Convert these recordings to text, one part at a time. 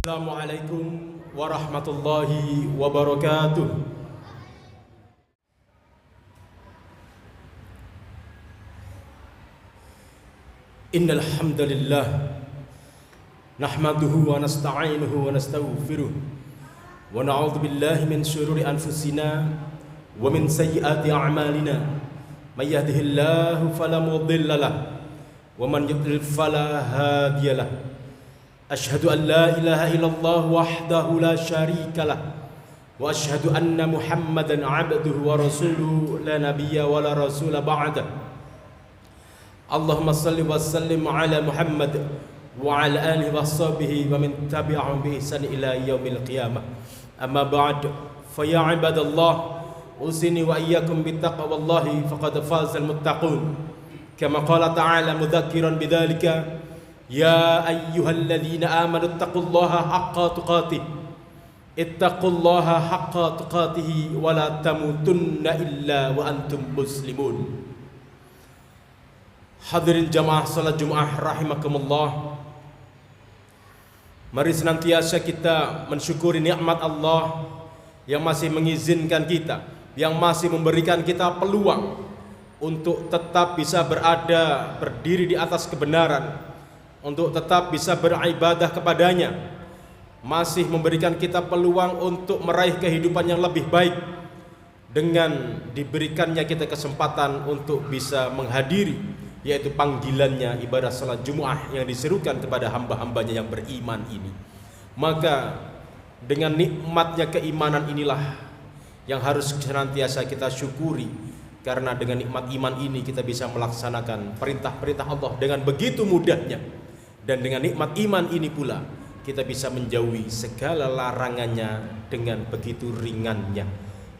Assalamualaikum warahmatullahi wabarakatuh. Innal hamdalillah nahmaduhu wa nasta'inuhu wa nastaghfiruh wa na'udzu billahi min shururi anfusina wa min sayyiati a'malina. May yahdihillahu fala mudilla lahu wa man yudlil fala hadiya lahu. Asyhadu an la ilaha illallah wahdahu la syarika lah wa asyhadu anna Muhammadan abduhu wa rasuluhu la nabiyya wa la rasula ba'da. Allahumma salli wa sallim ala Muhammad wa ala alihi wa sahbihi wa min tabi'ahum bi ihsan ila yaumil qiyamah. Amma ba'd, fa ya ibadallah usini wa iyyakum bittaqwallahi faqad fazal muttaqun. Kama qala ta'ala mudzakiran bidzalika, ya ayyuhalladzina amanu ittaqullaha haqqa tuqatih ittaqullaha haqqa tuqatih wa la tamutunna illa wa antum muslimun. Hadirin jamaah salat Jumat rahimakumullah, mari senantiasa kita mensyukuri nikmat Allah yang masih mengizinkan kita, yang masih memberikan kita peluang untuk tetap bisa berada, berdiri di atas kebenaran, untuk tetap bisa beribadah kepadanya, masih memberikan kita peluang untuk meraih kehidupan yang lebih baik dengan diberikannya kita kesempatan untuk bisa menghadiri, yaitu panggilannya ibadah salat Jumat yang diserukan kepada hamba-hambanya yang beriman ini. Maka dengan nikmatnya keimanan inilah yang harus senantiasa kita syukuri, karena dengan nikmat iman ini kita bisa melaksanakan perintah-perintah Allah dengan begitu mudahnya. Dan dengan nikmat iman ini pula kita bisa menjauhi segala larangannya dengan begitu ringannya.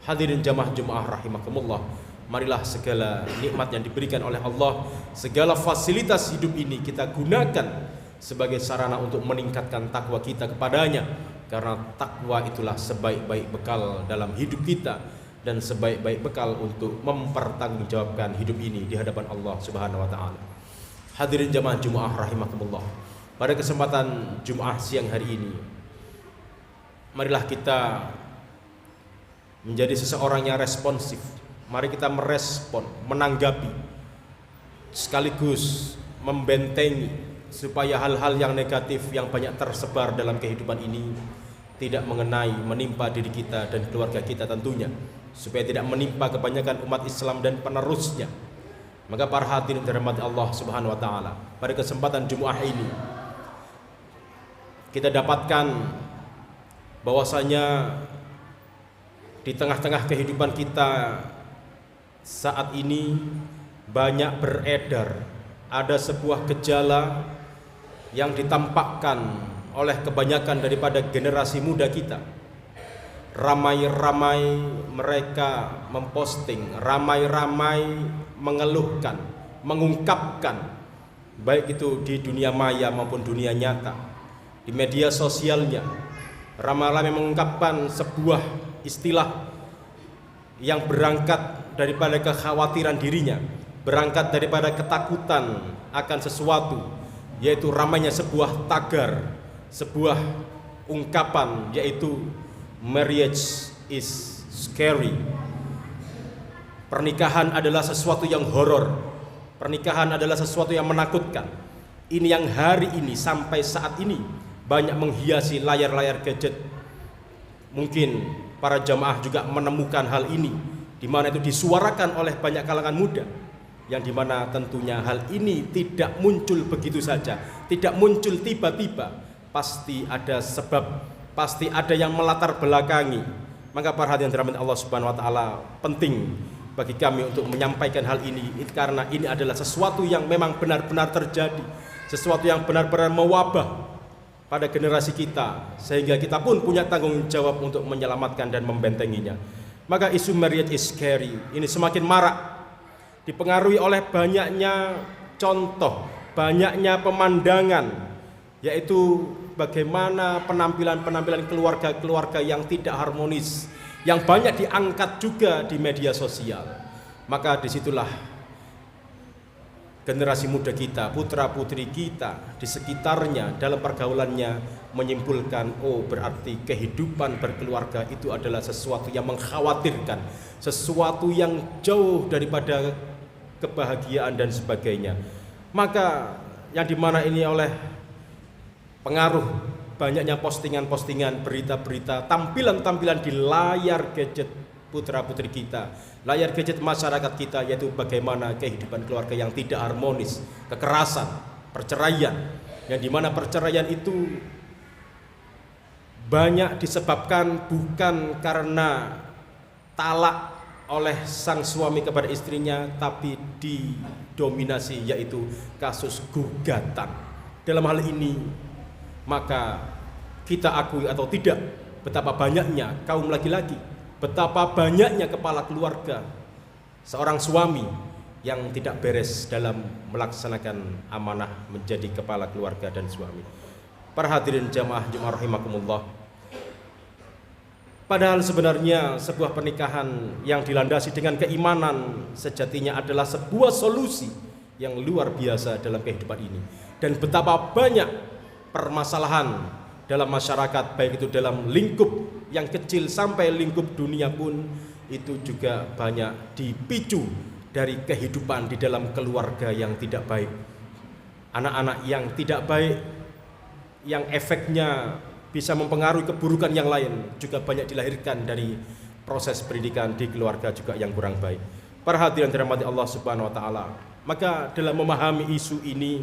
Hadirin jamaah Jumat rahimakumullah, marilah segala nikmat yang diberikan oleh Allah, segala fasilitas hidup ini kita gunakan sebagai sarana untuk meningkatkan takwa kita kepadanya. Karena takwa itulah sebaik-baik bekal dalam hidup kita dan sebaik-baik bekal untuk mempertanggungjawabkan hidup ini di hadapan Allah Subhanahu wa taala. Hadirin jamaah Jumat rahimakumullah, pada kesempatan Jumat siang hari ini, marilah kita menjadi seseorang yang responsif. Mari kita merespon, menanggapi, sekaligus membentengi supaya hal-hal yang negatif yang banyak tersebar dalam kehidupan ini tidak menimpa diri kita dan keluarga kita tentunya, supaya tidak menimpa kebanyakan umat Islam dan penerusnya. Maka para hadirin dirahmati Allah Subhanahu wa taala, pada kesempatan Jumat ini kita dapatkan bahwasanya di tengah-tengah kehidupan kita saat ini banyak beredar ada sebuah gejala yang ditampakkan oleh kebanyakan daripada generasi muda kita. Ramai-ramai mereka memposting, ramai-ramai mengeluhkan, mengungkapkan, baik itu di dunia maya maupun dunia nyata, di media sosialnya, ramai-ramai mengungkapkan sebuah istilah yang berangkat daripada kekhawatiran dirinya, berangkat daripada ketakutan akan sesuatu, yaitu ramainya sebuah tagar, sebuah ungkapan, yaitu marriage is scary. Pernikahan adalah sesuatu yang horor, pernikahan adalah sesuatu yang menakutkan. Ini yang hari ini sampai saat ini banyak menghiasi layar-layar gadget. Mungkin para jamaah juga menemukan hal ini, di mana itu disuarakan oleh banyak kalangan muda, yang dimana tentunya hal ini tidak muncul begitu saja, tidak muncul tiba-tiba, pasti ada sebab, pasti ada yang melatar belakangi. Maka para hadirin dirahmati Allah Subhanahu wa taala, penting bagi kami untuk menyampaikan hal ini, karena ini adalah sesuatu yang memang benar-benar terjadi, sesuatu yang benar-benar mewabah pada generasi kita, sehingga kita pun punya tanggung jawab untuk menyelamatkan dan membentenginya. Maka isu marriage is scary ini semakin marak, dipengaruhi oleh banyaknya contoh, banyaknya pemandangan, yaitu bagaimana penampilan-penampilan keluarga-keluarga yang tidak harmonis, yang banyak diangkat juga di media sosial. Maka disitulah generasi muda kita, putra-putri kita di sekitarnya, dalam pergaulannya menyimpulkan, oh berarti kehidupan berkeluarga itu adalah sesuatu yang mengkhawatirkan, sesuatu yang jauh daripada kebahagiaan dan sebagainya. Maka yang dimana ini oleh pengaruh banyaknya postingan-postingan, berita-berita, tampilan-tampilan di layar gadget putra-putri kita, layar gadget masyarakat kita, yaitu bagaimana kehidupan keluarga yang tidak harmonis, kekerasan, perceraian, yang dimana perceraian itu banyak disebabkan bukan karena talak oleh sang suami kepada istrinya, tapi didominasi yaitu kasus gugatan. Dalam hal ini maka kita akui atau tidak betapa banyaknya kaum laki-laki, betapa banyaknya kepala keluarga, seorang suami yang tidak beres dalam melaksanakan amanah menjadi kepala keluarga dan suami. Para hadirin jamaah Jumat rahimakumullah. Padahal sebenarnya sebuah pernikahan yang dilandasi dengan keimanan sejatinya adalah sebuah solusi yang luar biasa dalam kehidupan ini. Dan betapa banyak permasalahan dalam masyarakat, baik itu dalam lingkup yang kecil sampai lingkup dunia pun, itu juga banyak dipicu dari kehidupan di dalam keluarga yang tidak baik. Anak-anak yang tidak baik, yang efeknya bisa mempengaruhi keburukan yang lain, juga banyak dilahirkan dari proses pendidikan di keluarga juga yang kurang baik. Para hadirin dirahmati Allah Subhanahu wa taala. Maka dalam memahami isu ini,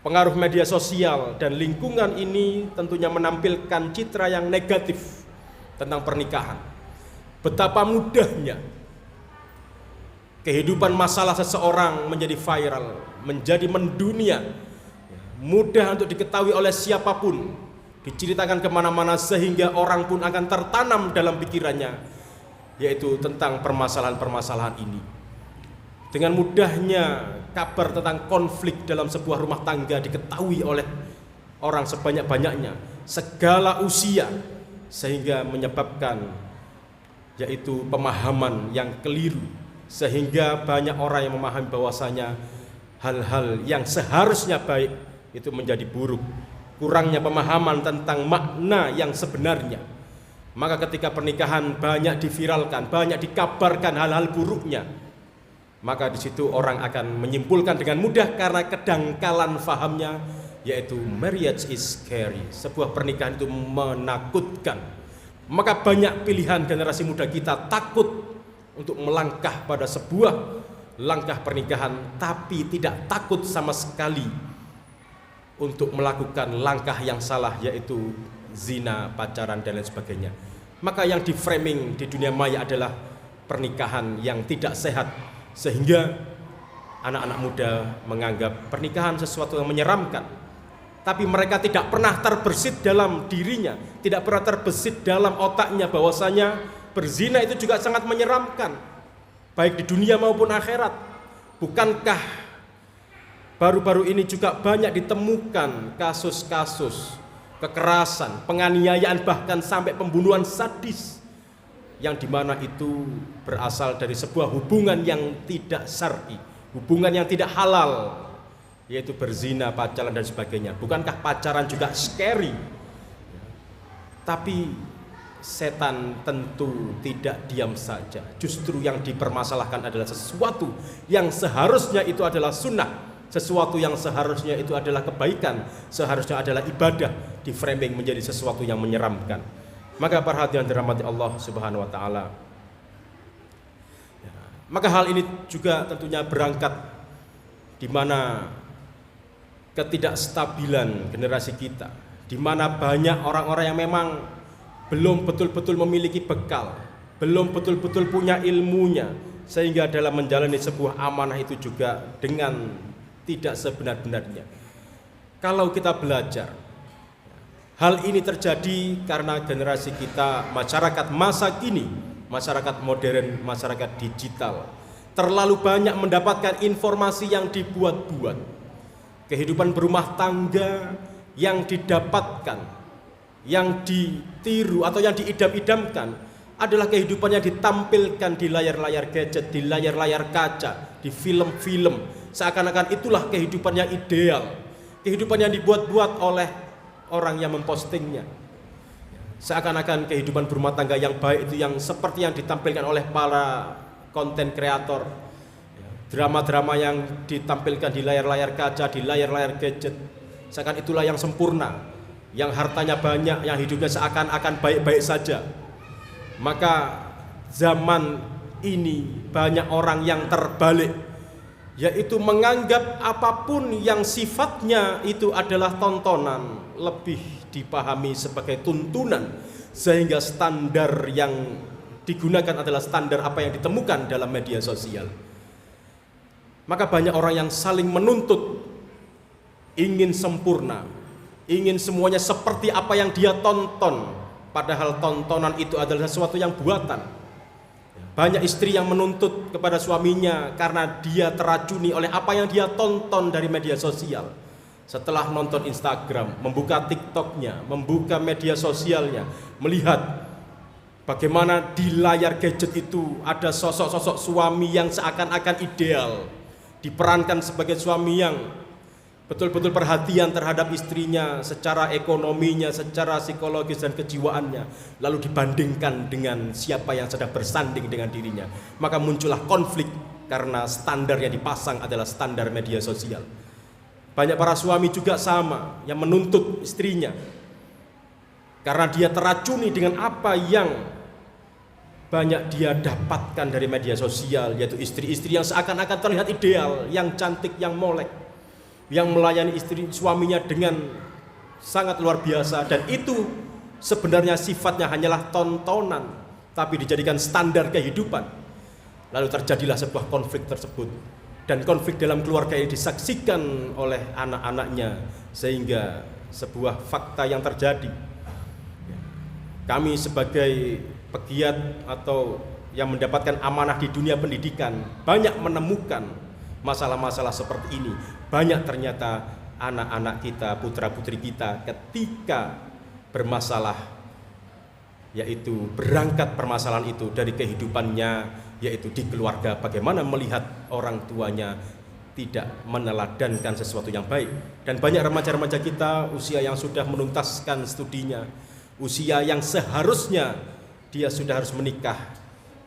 pengaruh media sosial dan lingkungan ini tentunya menampilkan citra yang negatif tentang pernikahan. Betapa mudahnya kehidupan masalah seseorang menjadi viral, menjadi mendunia, mudah untuk diketahui oleh siapapun, diceritakan kemana-mana sehingga orang pun akan tertanam dalam pikirannya, yaitu tentang permasalahan-permasalahan ini. Dengan mudahnya kabar tentang konflik dalam sebuah rumah tangga diketahui oleh orang sebanyak-banyaknya, segala usia, sehingga menyebabkan yaitu pemahaman yang keliru, sehingga banyak orang yang memahami bahwasanya hal-hal yang seharusnya baik itu menjadi buruk. Kurangnya pemahaman tentang makna yang sebenarnya. Maka ketika pernikahan banyak diviralkan, banyak dikabarkan hal-hal buruknya, maka di situ orang akan menyimpulkan dengan mudah karena kedangkalan fahamnya, yaitu marriage is scary. Sebuah pernikahan itu menakutkan. Maka banyak pilihan generasi muda kita takut untuk melangkah pada sebuah langkah pernikahan, tapi tidak takut sama sekali untuk melakukan langkah yang salah, yaitu zina, pacaran dan lain sebagainya. Maka yang di framing di dunia maya adalah pernikahan yang tidak sehat, sehingga anak-anak muda menganggap pernikahan sesuatu yang menyeramkan. Tapi mereka tidak pernah terbersit dalam dirinya, tidak pernah terbersit dalam otaknya bahwasanya berzina itu juga sangat menyeramkan, baik di dunia maupun akhirat. Bukankah baru-baru ini juga banyak ditemukan kasus-kasus kekerasan, penganiayaan, bahkan sampai pembunuhan sadis, yang dimana itu berasal dari sebuah hubungan yang tidak syar'i, hubungan yang tidak halal, yaitu berzina, pacaran dan sebagainya. Bukankah pacaran juga scary? Tapi setan tentu tidak diam saja. Justru yang dipermasalahkan adalah sesuatu yang seharusnya itu adalah sunnah, sesuatu yang seharusnya itu adalah kebaikan, seharusnya adalah ibadah, di framing menjadi sesuatu yang menyeramkan. Maka perhatian dirahmati Allah Subhanahu wa taala. Maka hal ini juga tentunya berangkat di mana ketidakstabilan generasi kita, di mana banyak orang-orang yang memang belum betul-betul memiliki bekal, belum betul-betul punya ilmunya, sehingga dalam menjalani sebuah amanah itu juga dengan tidak sebenar-benarnya. Kalau kita belajar, hal ini terjadi karena generasi kita, masyarakat masa kini, masyarakat modern, masyarakat digital, terlalu banyak mendapatkan informasi yang dibuat-buat. Kehidupan berumah tangga yang didapatkan, yang ditiru atau yang diidam-idamkan adalah kehidupan yang ditampilkan di layar-layar gadget, di layar-layar kaca, di film-film. Seakan-akan itulah kehidupan yang ideal, kehidupan yang dibuat-buat oleh orang yang mempostingnya. Seakan-akan kehidupan berumah tangga yang baik itu yang seperti yang ditampilkan oleh para konten kreator, drama-drama yang ditampilkan di layar-layar kaca, di layar-layar gadget, seakan itulah yang sempurna, yang hartanya banyak, yang hidupnya seakan-akan baik-baik saja. Maka zaman ini banyak orang yang terbalik, yaitu menganggap apapun yang sifatnya itu adalah tontonan lebih dipahami sebagai tuntunan, sehingga standar yang digunakan adalah standar apa yang ditemukan dalam media sosial. Maka banyak orang yang saling menuntut, ingin sempurna, ingin semuanya seperti apa yang dia tonton, padahal tontonan itu adalah sesuatu yang buatan. Banyak istri yang menuntut kepada suaminya karena dia teracuni oleh apa yang dia tonton dari media sosial. Setelah nonton Instagram, membuka TikToknya, membuka media sosialnya, melihat bagaimana di layar gadget itu ada sosok-sosok suami yang seakan-akan ideal, diperankan sebagai suami yang betul-betul perhatian terhadap istrinya secara ekonominya, secara psikologis dan kejiwaannya, lalu dibandingkan dengan siapa yang sedang bersanding dengan dirinya. Maka muncullah konflik karena standar yang dipasang adalah standar media sosial. Banyak para suami juga sama yang menuntut istrinya karena dia teracuni dengan apa yang banyak dia dapatkan dari media sosial, yaitu istri-istri yang seakan-akan terlihat ideal, yang cantik, yang molek, yang melayani istri suaminya dengan sangat luar biasa, dan itu sebenarnya sifatnya hanyalah tontonan tapi dijadikan standar kehidupan. Lalu terjadilah sebuah konflik tersebut, dan konflik dalam keluarga ini disaksikan oleh anak-anaknya, sehingga sebuah fakta yang terjadi. Kami sebagai pegiat atau yang mendapatkan amanah di dunia pendidikan banyak menemukan masalah-masalah seperti ini. Banyak ternyata anak-anak kita, putra-putri kita ketika bermasalah, yaitu berangkat permasalahan itu dari kehidupannya, yaitu di keluarga, bagaimana melihat orang tuanya tidak meneladankan sesuatu yang baik. Dan banyak remaja-remaja kita usia yang sudah menuntaskan studinya, usia yang seharusnya dia sudah harus menikah,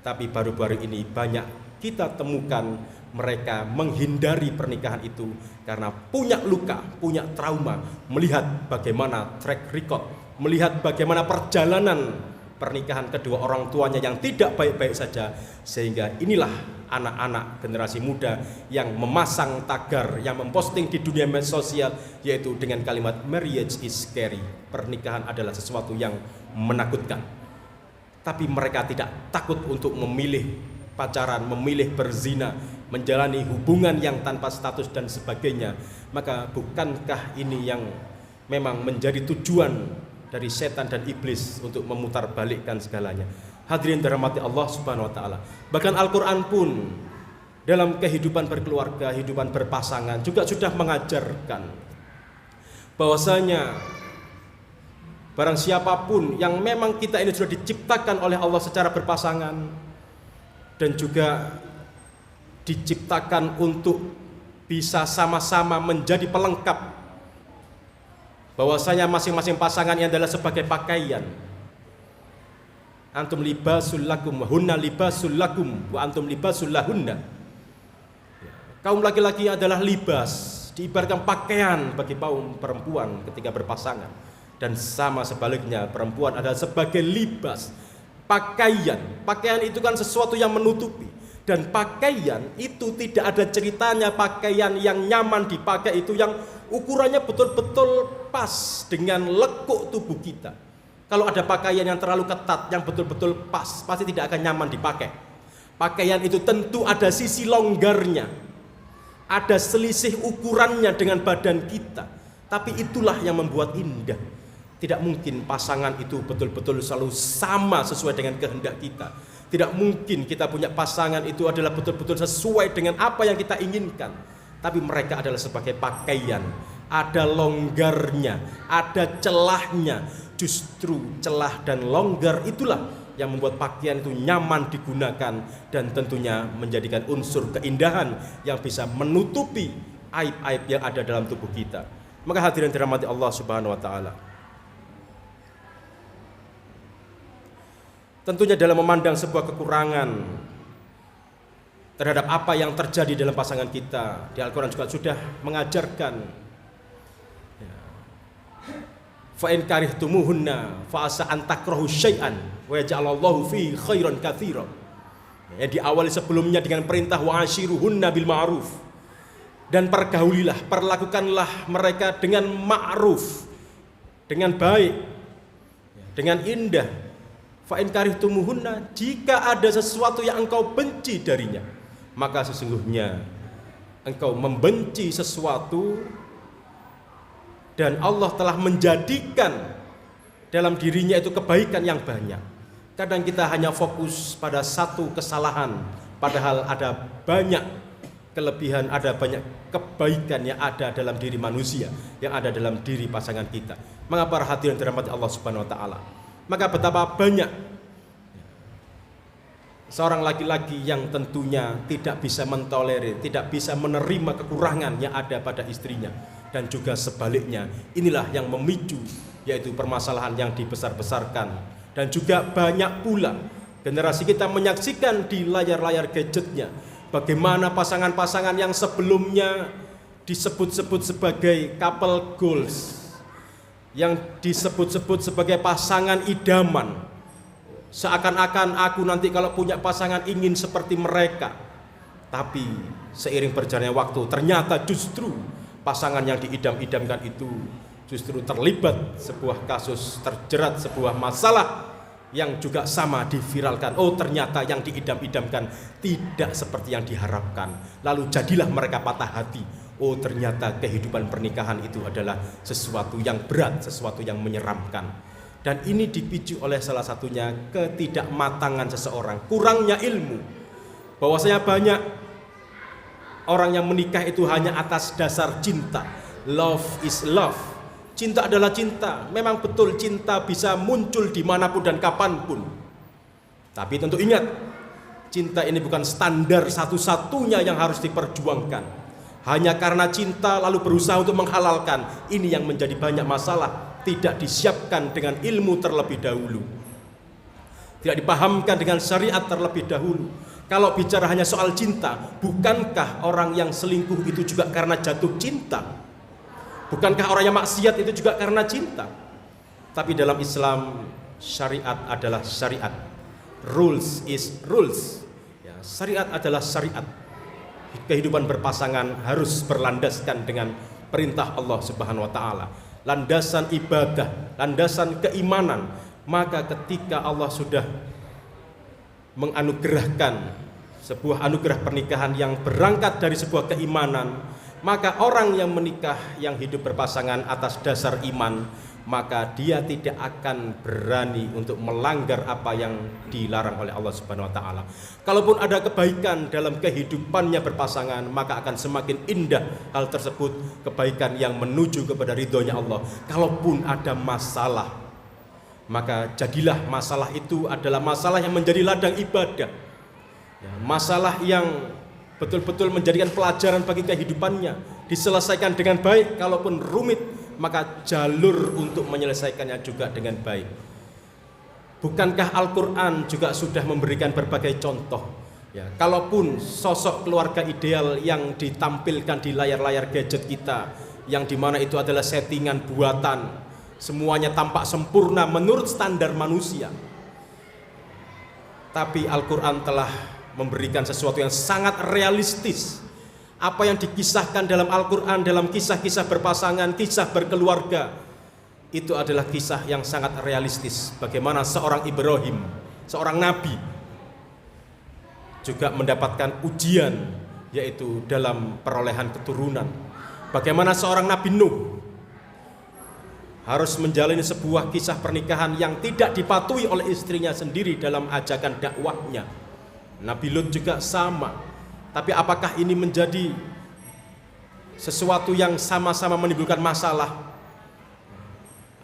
tapi baru-baru ini banyak kita temukan mereka menghindari pernikahan itu karena punya luka, punya trauma, melihat bagaimana track record, melihat bagaimana perjalanan pernikahan kedua orang tuanya yang tidak baik-baik saja, sehingga inilah anak-anak generasi muda yang memasang tagar, yang memposting di dunia media sosial, yaitu dengan kalimat marriage is scary, pernikahan adalah sesuatu yang menakutkan. Tapi mereka tidak takut untuk memilih pacaran, memilih berzina, menjalani hubungan yang tanpa status dan sebagainya. Maka bukankah ini yang memang menjadi tujuan dari setan dan iblis untuk memutarbalikkan segalanya? Hadirin dirahmati Allah Subhanahu wa taala. Bahkan Al-Qur'an pun dalam kehidupan berkeluarga, kehidupan berpasangan juga sudah mengajarkan bahwasanya barang siapapun yang memang kita ini sudah diciptakan oleh Allah secara berpasangan dan juga diciptakan untuk bisa sama-sama menjadi pelengkap, bahwasanya masing-masing pasangan yang adalah sebagai pakaian. Antum libasul lakum wa hunna libasul lakum wa antum libasul lahunna. Kaum laki-laki adalah libas, diibaratkan pakaian bagi kaum perempuan ketika berpasangan. Dan sama sebaliknya, perempuan adalah sebagai libas, pakaian. Pakaian itu kan sesuatu yang menutupi. Dan pakaian itu tidak ada ceritanya pakaian yang nyaman dipakai itu yang ukurannya betul-betul pas dengan lekuk tubuh kita. Kalau ada pakaian yang terlalu ketat, yang betul-betul pas, pasti tidak akan nyaman dipakai. Pakaian itu tentu ada sisi longgarnya, ada selisih ukurannya dengan badan kita. Tapi itulah yang membuat indah. Tidak mungkin pasangan itu betul-betul selalu sama sesuai dengan kehendak kita. Tidak mungkin kita punya pasangan itu adalah betul-betul sesuai dengan apa yang kita inginkan. Tapi mereka adalah sebagai pakaian, ada longgarnya, ada celahnya. Justru celah dan longgar itulah yang membuat pakaian itu nyaman digunakan dan tentunya menjadikan unsur keindahan yang bisa menutupi aib-aib yang ada dalam tubuh kita. Maka hadirin dirahmati Allah Subhanahu wa taala, Tentunya dalam memandang sebuah kekurangan terhadap apa yang terjadi dalam pasangan kita, di Al-Quran juga sudah mengajarkan, fa in karihtumuhunna fa asa an takrahu syai'an wa yaj'alallahu fi khairan katsira. Diawali sebelumnya dengan perintah wa ashiruhunna bil ma'ruf, dan pergaulilah, perlakukanlah mereka dengan ma'ruf, dengan baik, dengan indah. Fa in karihtumuhunna, jika ada sesuatu yang engkau benci darinya, maka sesungguhnya engkau membenci sesuatu dan Allah telah menjadikan dalam dirinya itu kebaikan yang banyak. Kadang kita hanya fokus pada satu kesalahan, padahal ada banyak kelebihan, ada banyak kebaikan yang ada dalam diri manusia, yang ada dalam diri pasangan kita. Mengapa hadirin dirahmati Allah Subhanahu wa taala? Maka betapa banyak seorang laki-laki yang tentunya tidak bisa mentolerir, tidak bisa menerima kekurangan yang ada pada istrinya, dan juga sebaliknya. Inilah yang memicu, yaitu permasalahan yang dibesar-besarkan. Dan juga banyak pula generasi kita menyaksikan di layar-layar gadgetnya bagaimana pasangan-pasangan yang sebelumnya disebut-sebut sebagai couple goals, yang disebut-sebut sebagai pasangan idaman, seakan-akan aku nanti kalau punya pasangan ingin seperti mereka. Tapi seiring berjalannya waktu, ternyata justru pasangan yang diidam-idamkan itu justru terlibat sebuah kasus, terjerat sebuah masalah yang juga sama diviralkan. Oh, ternyata yang diidam-idamkan tidak seperti yang diharapkan. Lalu jadilah mereka patah hati. Oh, ternyata kehidupan pernikahan itu adalah sesuatu yang berat, sesuatu yang menyeramkan. Dan ini dipicu oleh salah satunya ketidakmatangan seseorang, kurangnya ilmu. Bahwasanya banyak orang yang menikah itu hanya atas dasar cinta. Love is love. Cinta adalah cinta. Memang betul cinta bisa muncul dimanapun dan kapanpun. Tapi tentu ingat, cinta ini bukan standar satu-satunya yang harus diperjuangkan. Hanya karena cinta lalu berusaha untuk menghalalkan, ini yang menjadi banyak masalah. Tidak disiapkan dengan ilmu terlebih dahulu, tidak dipahamkan dengan syariat terlebih dahulu. Kalau bicara hanya soal cinta, bukankah orang yang selingkuh itu juga karena jatuh cinta? Bukankah orang yang maksiat itu juga karena cinta? Tapi dalam Islam, syariat adalah syariat, rules is rules. Ya, syariat adalah syariat. Kehidupan berpasangan harus berlandaskan dengan perintah Allah Subhanahu wa taala, landasan ibadah, landasan keimanan. Maka ketika Allah sudah menganugerahkan sebuah anugerah pernikahan yang berangkat dari sebuah keimanan, maka orang yang menikah, yang hidup berpasangan atas dasar iman, maka dia tidak akan berani untuk melanggar apa yang dilarang oleh Allah Subhanahu wa taala. Kalaupun ada kebaikan dalam kehidupannya berpasangan, maka akan semakin indah hal tersebut, kebaikan yang menuju kepada ridhonya Allah. Kalaupun ada masalah, maka jadilah masalah itu adalah masalah yang menjadi ladang ibadah, ya, masalah yang betul-betul menjadikan pelajaran bagi kehidupannya, diselesaikan dengan baik. Kalaupun rumit, maka jalur untuk menyelesaikannya juga dengan baik. Bukankah Al-Quran juga sudah memberikan berbagai contoh? Ya, kalaupun sosok keluarga ideal yang ditampilkan di layar-layar gadget kita, yang dimana itu adalah settingan buatan, semuanya tampak sempurna menurut standar manusia, tapi Al-Quran telah memberikan sesuatu yang sangat realistis. Apa yang dikisahkan dalam Al-Quran, dalam kisah-kisah berpasangan, kisah berkeluarga, itu adalah kisah yang sangat realistis. Bagaimana seorang Ibrahim, seorang nabi, juga mendapatkan ujian, yaitu dalam perolehan keturunan. Bagaimana seorang Nabi Nuh harus menjalani sebuah kisah pernikahan yang tidak dipatuhi oleh istrinya sendiri dalam ajakan dakwahnya. Nabi Lut juga sama. Tapi apakah ini menjadi sesuatu yang sama-sama menimbulkan masalah?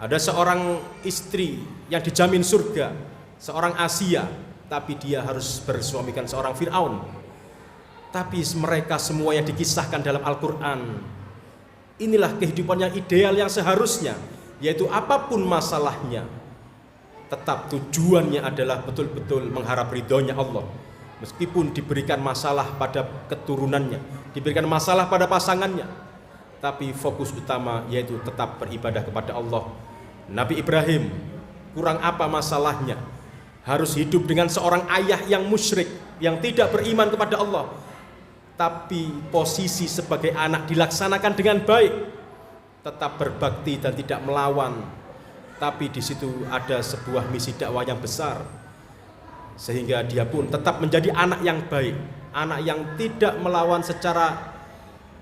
Ada seorang istri yang dijamin surga, seorang Asia, tapi dia harus bersuamikan seorang Fir'aun. Tapi mereka semua yang dikisahkan dalam Al-Quran, inilah kehidupan yang ideal yang seharusnya, yaitu apapun masalahnya, tetap tujuannya adalah betul-betul mengharap ridhonya Allah. Meskipun diberikan masalah pada keturunannya, diberikan masalah pada pasangannya, tapi fokus utama yaitu tetap beribadah kepada Allah. Nabi Ibrahim, kurang apa masalahnya? Harus hidup dengan seorang ayah yang musyrik, yang tidak beriman kepada Allah, tapi posisi sebagai anak dilaksanakan dengan baik, tetap berbakti dan tidak melawan. Tapi di situ ada sebuah misi dakwah yang besar, sehingga dia pun tetap menjadi anak yang baik, anak yang tidak melawan secara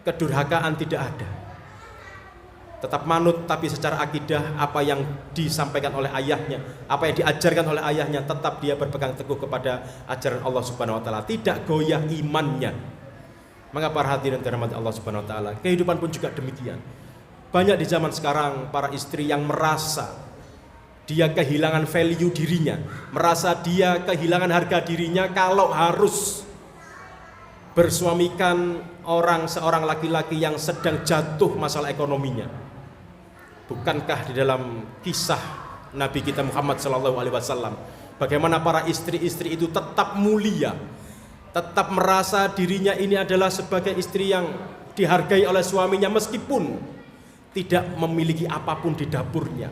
kedurhakaan, tidak ada. Tetap manut, tapi secara akidah apa yang disampaikan oleh ayahnya, apa yang diajarkan oleh ayahnya, tetap dia berpegang teguh kepada ajaran Allah Subhanahu wa taala, tidak goyah imannya. Maka para hadirin dirahmati Allah Subhanahu wa taala, kehidupan pun juga demikian. Banyak di zaman sekarang para istri yang merasa dia kehilangan value dirinya, merasa dia kehilangan harga dirinya kalau harus bersuamikan seorang laki-laki yang sedang jatuh masalah ekonominya. Bukankah di dalam kisah Nabi kita Muhammad SAW, bagaimana para istri-istri itu tetap mulia, tetap merasa dirinya ini adalah sebagai istri yang dihargai oleh suaminya meskipun tidak memiliki apapun di dapurnya.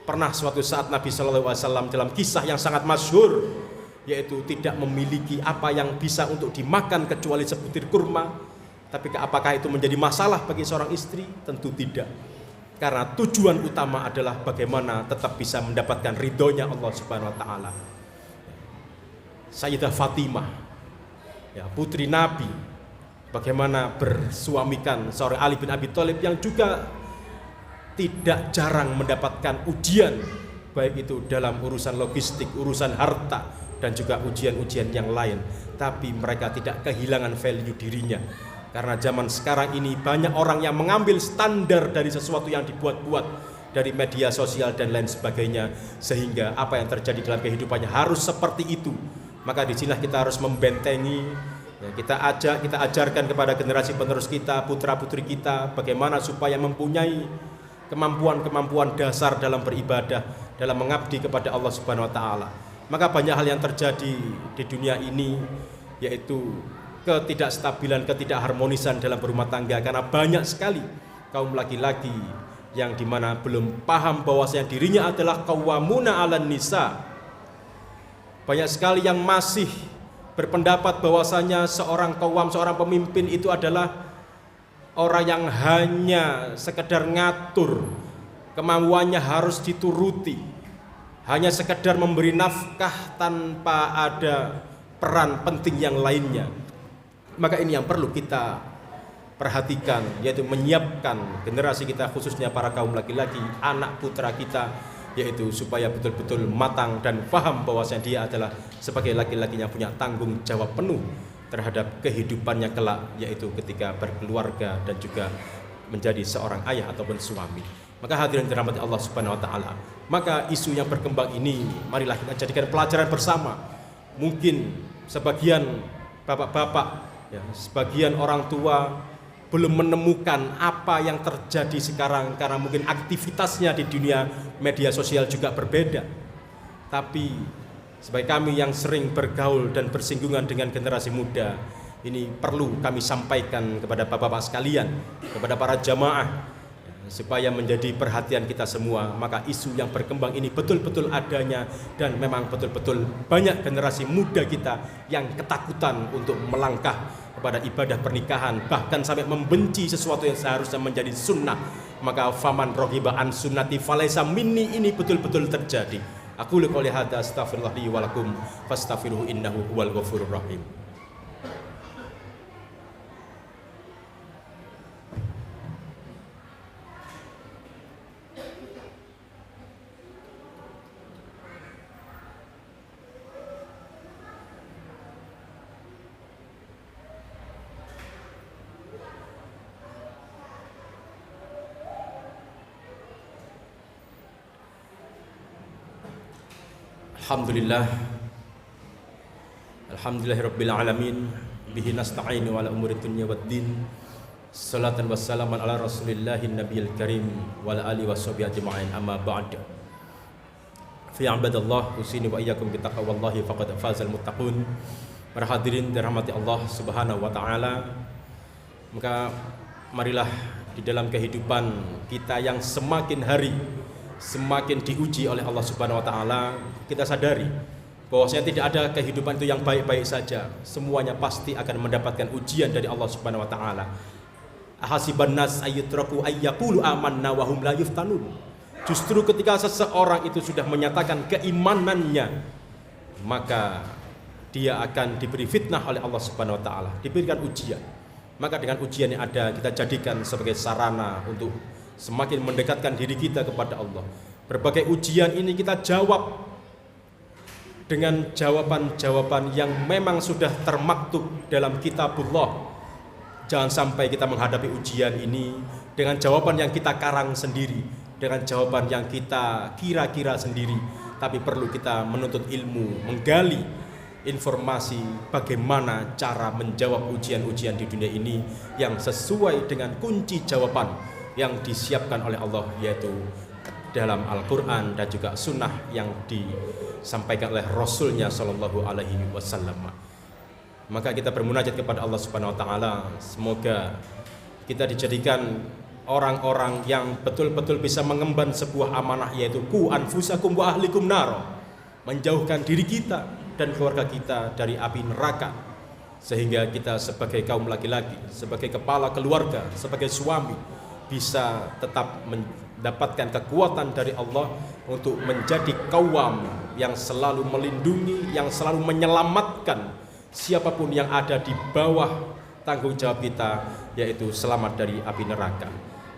Pernah suatu saat Nabi SAW dalam kisah yang sangat masyhur, yaitu tidak memiliki apa yang bisa untuk dimakan kecuali sebutir kurma. Tapi apakah itu menjadi masalah bagi seorang istri? Tentu tidak. Karena tujuan utama adalah bagaimana tetap bisa mendapatkan ridhonya Allah Subhanahu wa taala. Sayyidah Fatimah, ya, putri Nabi, bagaimana bersuamikan seorang Ali bin Abi Thalib yang juga tidak jarang mendapatkan ujian, baik itu dalam urusan logistik, urusan harta, dan juga ujian-ujian yang lain. Tapi mereka tidak kehilangan value dirinya. Karena zaman sekarang ini banyak orang yang mengambil standar dari sesuatu yang dibuat-buat dari media sosial dan lain sebagainya, sehingga apa yang terjadi dalam kehidupannya harus seperti itu. Maka disinilah kita harus membentengi, ya, kita ajarkan kepada generasi penerus kita, putra-putri kita, bagaimana supaya mempunyai kemampuan-kemampuan dasar dalam beribadah, dalam mengabdi kepada Allah Subhanahu wa taala. Maka banyak hal yang terjadi di dunia ini, yaitu ketidakstabilan, ketidakharmonisan dalam berumah tangga, karena banyak sekali kaum laki-laki yang dimana belum paham bahwasanya dirinya adalah qawwamuna 'alan nisa. Banyak sekali yang masih berpendapat bahwasanya seorang qawwam, seorang pemimpin itu adalah orang yang hanya sekedar ngatur, kemauannya harus dituruti, hanya sekedar memberi nafkah tanpa ada peran penting yang lainnya. Maka ini yang perlu kita perhatikan, yaitu menyiapkan generasi kita, khususnya para kaum laki-laki, anak putra kita, yaitu supaya betul-betul matang dan paham bahwasanya dia adalah sebagai laki-laki yang punya tanggung jawab penuh terhadap kehidupannya kelak, yaitu ketika berkeluarga dan juga menjadi seorang ayah ataupun suami. Maka hadirin dirahmati Allah Subhanahu wa taala, maka isu yang berkembang ini marilah kita jadikan pelajaran bersama. Mungkin sebagian bapak-bapak, ya, sebagian orang tua belum menemukan apa yang terjadi sekarang karena mungkin aktivitasnya di dunia media sosial juga berbeda. Tapi sebagai kami yang sering bergaul dan bersinggungan dengan generasi muda, ini perlu kami sampaikan kepada bapak-bapak sekalian, kepada para jamaah, supaya menjadi perhatian kita semua. Maka isu yang berkembang ini betul-betul adanya, dan memang betul-betul banyak generasi muda kita yang ketakutan untuk melangkah kepada ibadah pernikahan, bahkan sampai membenci sesuatu yang seharusnya menjadi sunnah. Maka faman raghiba an sunnati falaysa minni, ini betul-betul terjadi. Aku qouli hadza astaghfirullah li wa lakum fastaghfiruhu innahu huwal ghafurur rahim. Alhamdulillahirabbil alamin, bihi nasta'inu ala umuri dunya waddin. Salatan wassalaman ala rasulillahin nabiyil karim wa ala alihi washabihi ajma'in, amma ba'd. Fi ibadallah usini wa iyyakum bi taqwallahi faqad fazal muttaqun. Para hadirin dirahmati Allah Subhanahu wa taala, maka marilah di dalam kehidupan kita yang semakin hari semakin diuji oleh Allah Subhanahu wa taala, kita sadari bahwasanya tidak ada kehidupan itu yang baik-baik saja. Semuanya pasti akan mendapatkan ujian dari Allah Subhanahu wa taala. Ahasiban nas ayyutraku ayyaqulu amanna wa hum la yuftanun. Justru ketika seseorang itu sudah menyatakan keimanannya, maka dia akan diberi fitnah oleh Allah Subhanahu wa taala, diberikan ujian. Maka dengan ujian yang ada, kita jadikan sebagai sarana untuk semakin mendekatkan diri kita kepada Allah. Berbagai ujian ini kita jawab dengan jawaban-jawaban yang memang sudah termaktub dalam kitabullah. Jangan sampai kita menghadapi ujian ini dengan jawaban yang kita karang sendiri, dengan jawaban yang kita kira-kira sendiri, tapi perlu kita menuntut ilmu, menggali informasi bagaimana cara menjawab ujian-ujian di dunia ini yang sesuai dengan kunci jawaban yang disiapkan oleh Allah, yaitu dalam Al-Quran dan juga sunnah yang disampaikan oleh Rasulnya Shallallahu Alaihi Wasallam. Maka kita bermunajat kepada Allah Subhanahu Wa Taala, semoga kita dijadikan orang-orang yang betul-betul bisa mengemban sebuah amanah, yaitu ku anfusakum wa ahlikum nar, menjauhkan diri kita dan keluarga kita dari api neraka, sehingga kita sebagai kaum laki-laki, sebagai kepala keluarga, sebagai suami bisa tetap mendapatkan kekuatan dari Allah untuk menjadi kawam yang selalu melindungi, yang selalu menyelamatkan siapapun yang ada di bawah tanggung jawab kita, yaitu selamat dari api neraka.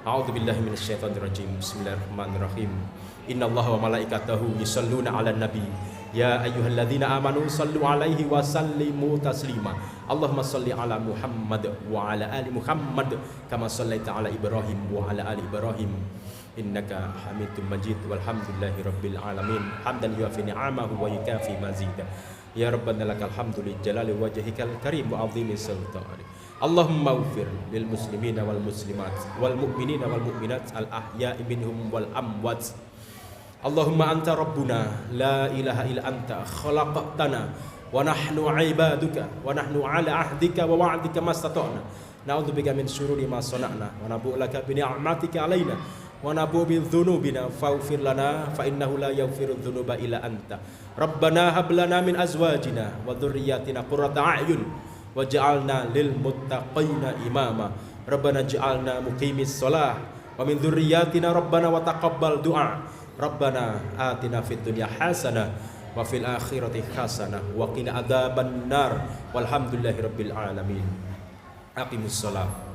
A'udzubillahi minasyaitonirrajim. Bismillahirrahmanirrahim. Innallaha wa malaikatahu yusholluna 'alan nabi. Ya ayyuhalladzina amanu shallu 'alaihi wa sallimu taslima. Allahumma shalli 'ala Muhammad wa 'ala ali Muhammad kama shallaita 'ala Ibrahim wa 'ala ali Ibrahim innaka Hamidum Majid. Walhamdulillahi rabbil alamin. Hamdan yuafi ni'amahu wa yukafi mazida. Ya Rabbana lakal hamdu li jalali wajhikal karim wa 'azimi sultanik. Allahumma ighfir lil muslimina wal muslimat wal mu'minina wal mu'minat al ahya'i minhum wal amwat. Allahumma anta rabbuna la ilaha illa anta khalaqtana wa nahnu 'ibaduka wa nahnu 'ala ahdika wa wa'dika mastata'na. Na'udzubika min syururi ma sana'na wa nabu'u laka bi ni'matika 'alaina wa nabu'u bi dzunubina faghfir lana fa innahu la yaghfiru dzunuba illa anta. Rabbana hab lana min azwajina wa dzurriyyatina qurrata a'yun waj'alna lil muttaqina imama. Rabbana ij'alna muqimis shalah wa min dzurriyyatina rabbana wa taqabbal du'a. Rabbana atina fid dunya hasanah wa fil akhirati hasanah wa qina adzaban nar. Walhamdulillahirabbil alamin. Aqimus shalah.